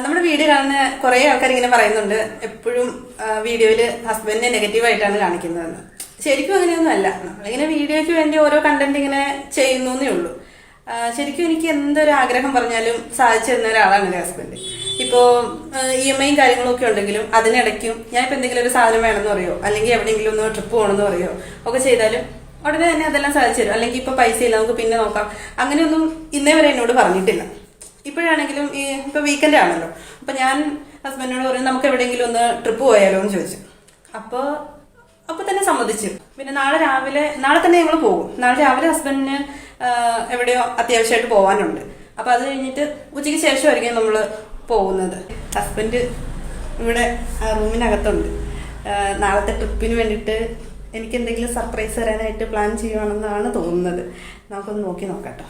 നമ്മുടെ വീഡിയോ കാണുന്ന കുറെ ആൾക്കാർ ഇങ്ങനെ പറയുന്നുണ്ട്, എപ്പോഴും വീഡിയോയില് ഹസ്ബൻഡിനെ നെഗറ്റീവായിട്ടാണ് കാണിക്കുന്നതെന്ന്. ശരിക്കും അങ്ങനെയൊന്നും അല്ല. നമ്മളിങ്ങനെ വീഡിയോയ്ക്ക് വേണ്ടി ഓരോ കണ്ടന്റ് ഇങ്ങനെ ചെയ്യുന്നേ ഉള്ളൂ. ശരിക്കും എനിക്ക് എന്തൊരു ആഗ്രഹം പറഞ്ഞാലും സാധിച്ചു തരുന്ന ഒരാളാണ് എൻ്റെ ഹസ്ബൻഡ്. ഇപ്പോ EMI കാര്യങ്ങളും ഒക്കെ ഉണ്ടെങ്കിലും അതിനിടയ്ക്കും ഞാനിപ്പോ എന്തെങ്കിലും ഒരു സാധനം വേണമെന്ന് പറയോ, അല്ലെങ്കിൽ എവിടെയെങ്കിലും ഒന്ന് ട്രിപ്പ് പോകണമെന്ന് പറയോ ഒക്കെ ചെയ്താലും ഉടനെ തന്നെ അതെല്ലാം സാധിച്ചു തരും. അല്ലെങ്കിൽ ഇപ്പൊ പൈസ ഇല്ല, നമുക്ക് പിന്നെ നോക്കാം, അങ്ങനെയൊന്നും ഇന്നേ വരെ എന്നോട് പറഞ്ഞിട്ടില്ല. ഇപ്പോഴാണെങ്കിലും ഇപ്പൊ വീക്കെൻഡ് ആണല്ലോ, അപ്പൊ ഞാൻ ഹസ്ബൻഡിനോട് പറയും നമുക്ക് എവിടെയെങ്കിലും ഒന്ന് ട്രിപ്പ് പോയാലോ എന്ന് ചോദിച്ചു. അപ്പൊ തന്നെ സമ്മതിച്ചു. പിന്നെ നാളെ തന്നെ ഞങ്ങൾ പോകും. നാളെ രാവിലെ ഹസ്ബൻഡിന് എവിടെയോ അത്യാവശ്യമായിട്ട് പോകാനുണ്ട്. അപ്പൊ അത് കഴിഞ്ഞിട്ട് ഉച്ചയ്ക്ക് ശേഷമായിരിക്കും നമ്മള് പോകുന്നത്. ഹസ്ബൻഡ് ഇവിടെ റൂമിനകത്തുണ്ട്. നാളത്തെ ട്രിപ്പിന് വേണ്ടിയിട്ട് എനിക്ക് എന്തെങ്കിലും സർപ്രൈസ് തരാനായിട്ട് പ്ലാൻ ചെയ്യുവാണെന്നാണ് തോന്നുന്നത്. നമുക്കൊന്ന് നോക്കി നോക്കാം കേട്ടോ.